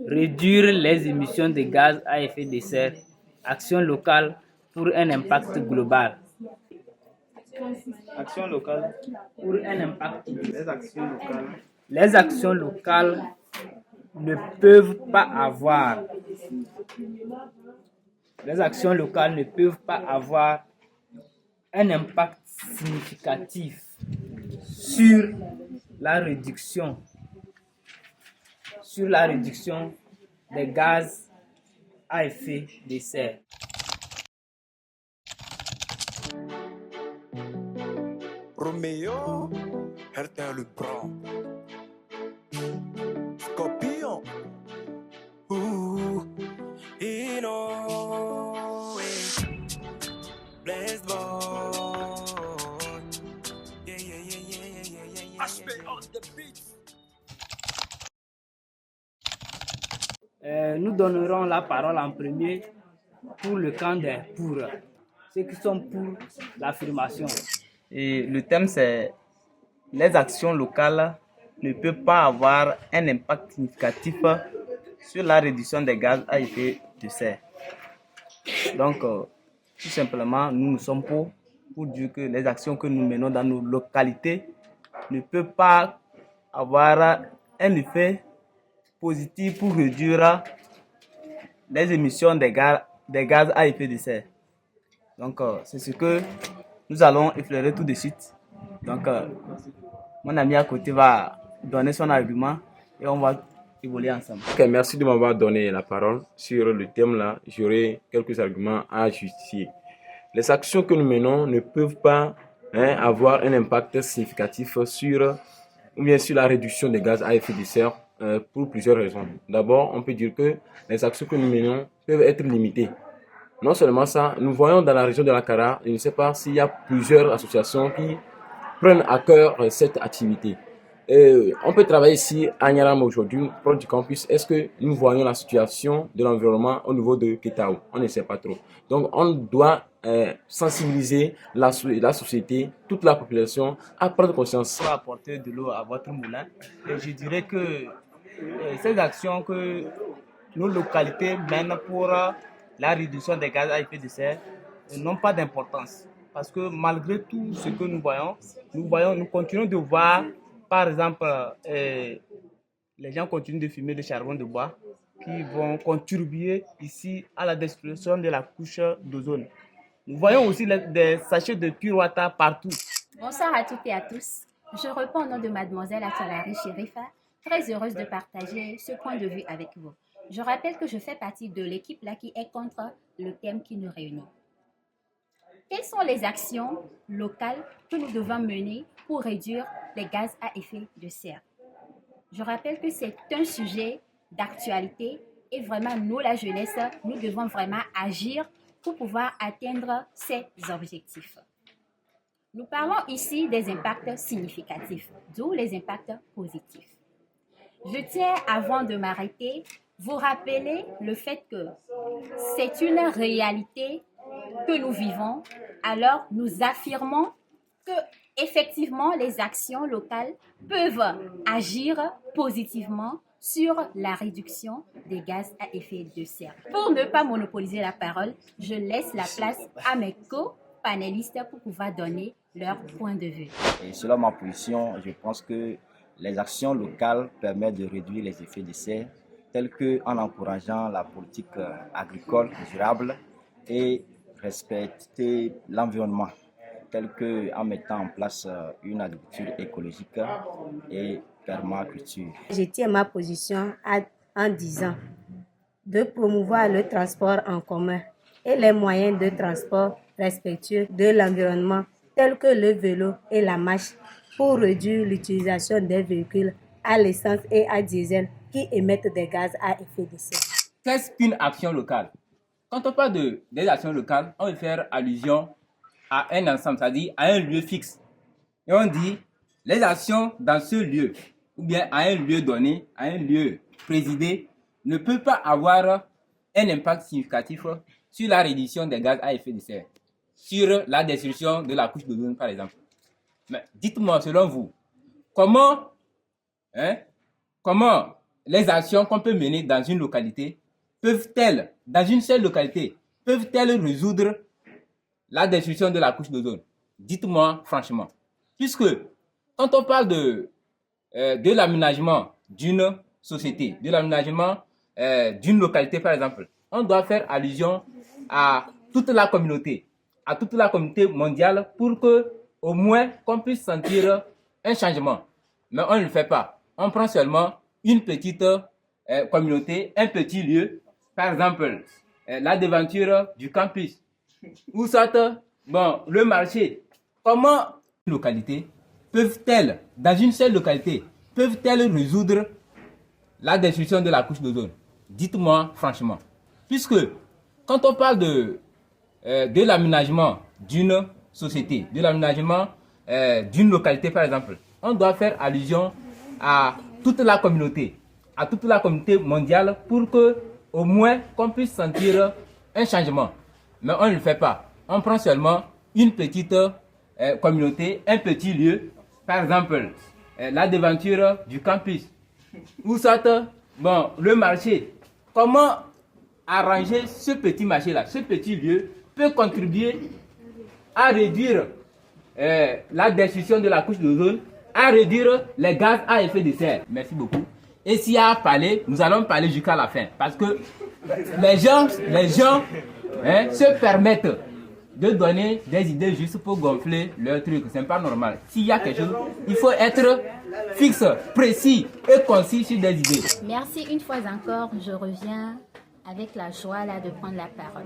réduire les émissions de gaz à effet de serre, action locale pour un impact global. Action locale pour un impact. Les actions locales ne peuvent pas avoir. Les actions locales ne peuvent pas avoir un impact significatif sur la réduction des gaz à effet de serre. Roméo, Hertin le Grand, Scorpion, Ino, Blaze Boy, HP on the beat. Nous donnerons la parole en premier pour le camp des pour, ceux qui sont pour l'affirmation. Et le thème c'est les actions locales ne peuvent pas avoir un impact significatif sur la réduction des gaz à effet de serre. Donc, tout simplement, nous sommes pour dire que les actions que nous menons dans nos localités ne peuvent pas avoir un effet positif pour réduire les émissions des gaz à effet de serre. Donc, c'est ce que nous allons effleurer tout de suite. Donc, mon ami à côté va donner son argument et on va évoluer ensemble. Ok, merci de m'avoir donné la parole sur le thème là. J'aurai quelques arguments à justifier. Les actions que nous menons ne peuvent pas avoir un impact significatif sur la réduction des gaz à effet de serre pour plusieurs raisons. D'abord, on peut dire que les actions que nous menons peuvent être limitées. Non seulement ça, nous voyons dans la région de la Kara, je ne sais pas s'il y a plusieurs associations qui prennent à cœur cette activité. On peut travailler ici à Nyaram aujourd'hui, proche du campus. Est-ce que nous voyons la situation de l'environnement au niveau de Ketao? On ne sait pas trop. Donc, on doit sensibiliser la société, toute la population à prendre conscience. Pour apporter de l'eau à votre moulin, et je dirais que ces actions que nos localités mènent pour la réduction des gaz à effet de serre n'ont pas d'importance. Parce que malgré tout ce que nous continuons de voir, par exemple, les gens continuent de fumer le charbon de bois qui vont contribuer ici à la destruction de la couche d'ozone. Nous voyons aussi des sachets de pure water partout. Bonsoir à toutes et à tous. Je réponds au nom de mademoiselle Atalari Sherifa, très heureuse de partager ce point de vue avec vous. Je rappelle que je fais partie de l'équipe là qui est contre le thème qui nous réunit. Quelles sont les actions locales que nous devons mener pour réduire les gaz à effet de serre? Je rappelle que c'est un sujet d'actualité et vraiment nous, la jeunesse, nous devons vraiment agir pour pouvoir atteindre ces objectifs. Nous parlons ici des impacts significatifs, d'où les impacts positifs. Je tiens, avant de m'arrêter, vous rappeler le fait que c'est une réalité que nous vivons, alors nous affirmons que effectivement les actions locales peuvent agir positivement sur la réduction des gaz à effet de serre. Pour ne pas monopoliser la parole, je laisse la place à mes co-panélistes pour pouvoir donner leur point de vue. Et selon ma position, je pense que les actions locales permettent de réduire les effets de serre, tels qu'en encourageant la politique agricole durable et respecter l'environnement, tel qu'en mettant en place une agriculture écologique et permaculture. Je tiens ma position en disant de promouvoir le transport en commun et les moyens de transport respectueux de l'environnement, tels que le vélo et la marche, pour réduire l'utilisation des véhicules à l'essence et à diesel qui émettent des gaz à effet de serre. Qu'est-ce qu'une action locale? Quand on parle des actions locales, on veut faire allusion à un ensemble, c'est-à-dire à un lieu fixe. Et on dit les actions dans ce lieu, ou bien à un lieu donné, à un lieu présidé, ne peuvent pas avoir un impact significatif sur la réduction des gaz à effet de serre, sur la destruction de la couche d'ozone par exemple. Mais dites-moi, selon vous, comment les actions qu'on peut mener dans une localité peuvent-elles, dans une seule localité, peuvent-elles résoudre la destruction de la couche d'ozone? Dites-moi franchement. Puisque quand on parle de l'aménagement d'une société, de l'aménagement d'une localité par exemple, on doit faire allusion à toute la communauté mondiale pour que au moins qu'on puisse sentir un changement. Mais on ne le fait pas. On prend seulement une petite communauté, un petit lieu, par exemple la devanture du campus, ou soit le marché. Comment une localité peuvent-elles, dans une seule localité, peuvent-elles résoudre la destruction de la couche d'ozone? Dites-moi franchement. Puisque quand on parle de l'aménagement d'une société, de l'aménagement d'une localité par exemple, on doit faire allusion à toute la communauté mondiale pour que au moins qu'on puisse sentir un changement. Mais on ne le fait pas. On prend seulement une petite communauté, un petit lieu, par exemple la devanture du campus, ou soit le marché. Comment arranger ce petit marché-là, ce petit lieu peut contribuer à réduire la destruction de la couche d'ozone, à réduire les gaz à effet de serre. Merci beaucoup. Et s'il y a à parler, nous allons parler jusqu'à la fin. Parce que les gens se permettent de donner des idées juste pour gonfler leur truc. Ce n'est pas normal. S'il y a quelque chose, il faut être fixe, précis et concis sur des idées. Merci une fois encore. Je reviens avec la joie là de prendre la parole.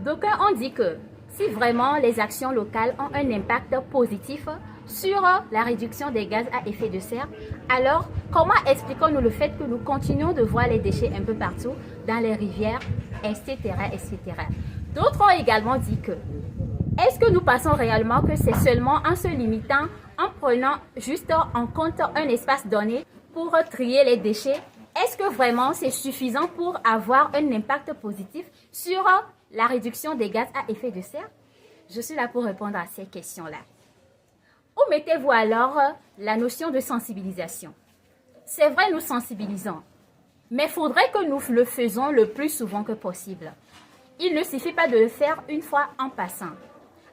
D'aucuns ont dit que si vraiment les actions locales ont un impact positif sur la réduction des gaz à effet de serre, alors comment expliquons-nous le fait que nous continuons de voir les déchets un peu partout, dans les rivières, etc., etc. D'autres ont également dit que est-ce que nous pensons réellement que c'est seulement en se limitant, en prenant juste en compte un espace donné pour trier les déchets, est-ce que vraiment c'est suffisant pour avoir un impact positif sur la réduction des gaz à effet de serre? Je suis là pour répondre à ces questions-là. Où mettez-vous alors la notion de sensibilisation? C'est vrai, nous sensibilisons, mais il faudrait que nous le faisons le plus souvent que possible. Il ne suffit pas de le faire une fois en passant.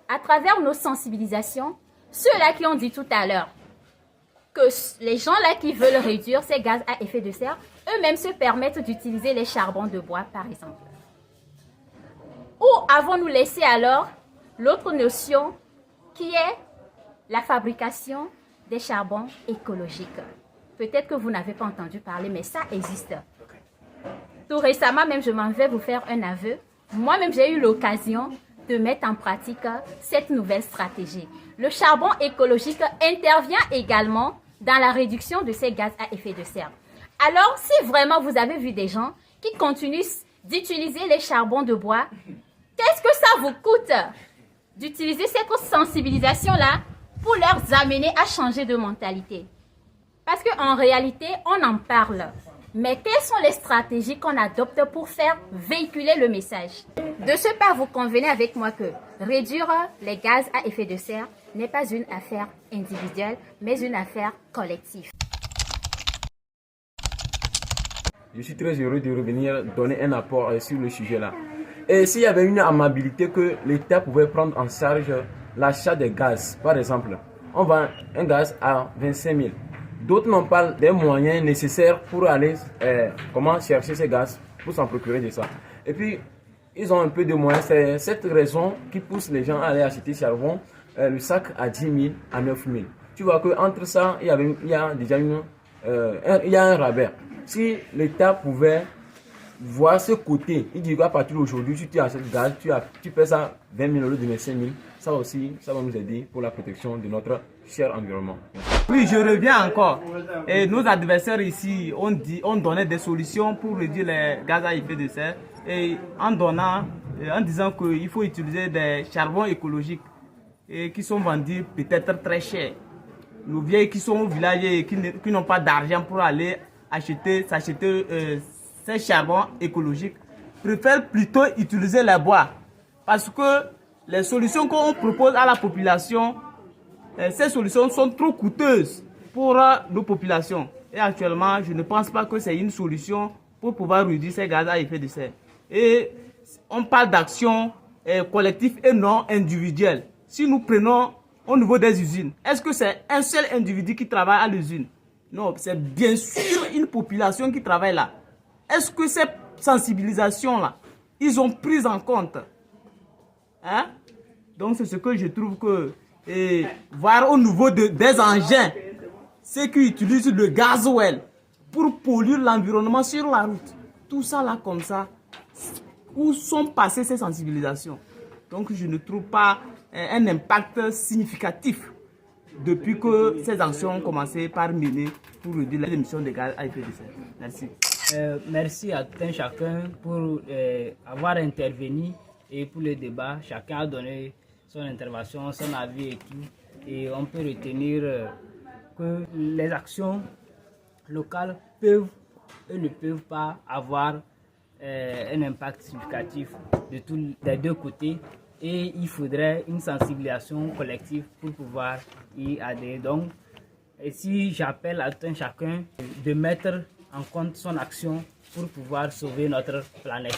À travers nos sensibilisations, ceux-là qui ont dit tout à l'heure que les gens-là qui veulent réduire ces gaz à effet de serre, eux-mêmes se permettent d'utiliser les charbons de bois, par exemple. Où avons-nous laissé alors l'autre notion qui est la fabrication des charbons écologiques? Peut-être que vous n'avez pas entendu parler, mais ça existe. Tout récemment, même, je m'en vais vous faire un aveu. Moi-même, j'ai eu l'occasion de mettre en pratique cette nouvelle stratégie. Le charbon écologique intervient également dans la réduction de ces gaz à effet de serre. Alors, si vraiment vous avez vu des gens qui continuent d'utiliser les charbons de bois, qu'est-ce que ça vous coûte d'utiliser cette sensibilisation-là pour leur amener à changer de mentalité? Parce qu'en réalité, on en parle. Mais quelles sont les stratégies qu'on adopte pour faire véhiculer le message? De ce pas, vous convenez avec moi que réduire les gaz à effet de serre n'est pas une affaire individuelle, mais une affaire collective. Je suis très heureux de revenir donner un apport sur le sujet-là. Et s'il y avait une amabilité que l'État pouvait prendre en charge l'achat des gaz, par exemple, on vend un gaz à 25 000. D'autres n'ont pas les moyens nécessaires pour aller chercher ces gaz, pour s'en procurer de ça. Et puis, ils ont un peu de moyens. C'est cette raison qui pousse les gens à aller acheter charbon, le sac à 10 000, à 9 000. Tu vois qu'entre ça, il y a déjà un rabais. Si l'État pouvait voir ce côté, il dit qu'à partir d'aujourd'hui, si tu achètes gaz, tu paies ça 20 000 € de 25 000. Ça aussi, ça va nous aider pour la protection de notre cher environnement. Oui, je reviens encore. Et nos adversaires ici ont donné des solutions pour réduire les gaz à effet de serre. Et en disant qu'il faut utiliser des charbons écologiques et qui sont vendus peut-être très cher. Nos vieilles qui sont au village et qui n'ont pas d'argent pour aller s'acheter ces charbons écologiques préfèrent plutôt utiliser les bois. Parce que les solutions qu'on propose à la population, ces solutions sont trop coûteuses pour nos populations. Et actuellement, je ne pense pas que c'est une solution pour pouvoir réduire ces gaz à effet de serre. Et on parle d'action collective et non individuelle. Si nous prenons au niveau des usines, est-ce que c'est un seul individu qui travaille à l'usine? Non, c'est bien sûr une population qui travaille là. Est-ce que cette sensibilisation-là, ils ont pris en compte? Hein? Donc c'est ce que je trouve que voir au niveau des engins, ceux qui utilisent le gasoil pour polluer l'environnement sur la route, tout ça là comme ça, où sont passées ces sensibilisations? Donc je ne trouve pas un impact significatif depuis que ces actions ont commencé par mener pour réduire les émissions de gaz à effet de serre. Merci. Merci à tout un chacun pour avoir intervenu et pour le débat. Chacun a donné son intervention, son avis et tout. Et on peut retenir que les actions locales peuvent et ne peuvent pas avoir un impact significatif des deux côtés. Et il faudrait une sensibilisation collective pour pouvoir y adhérer. Donc, si j'appelle à tout un chacun de mettre en compte son action pour pouvoir sauver notre planète.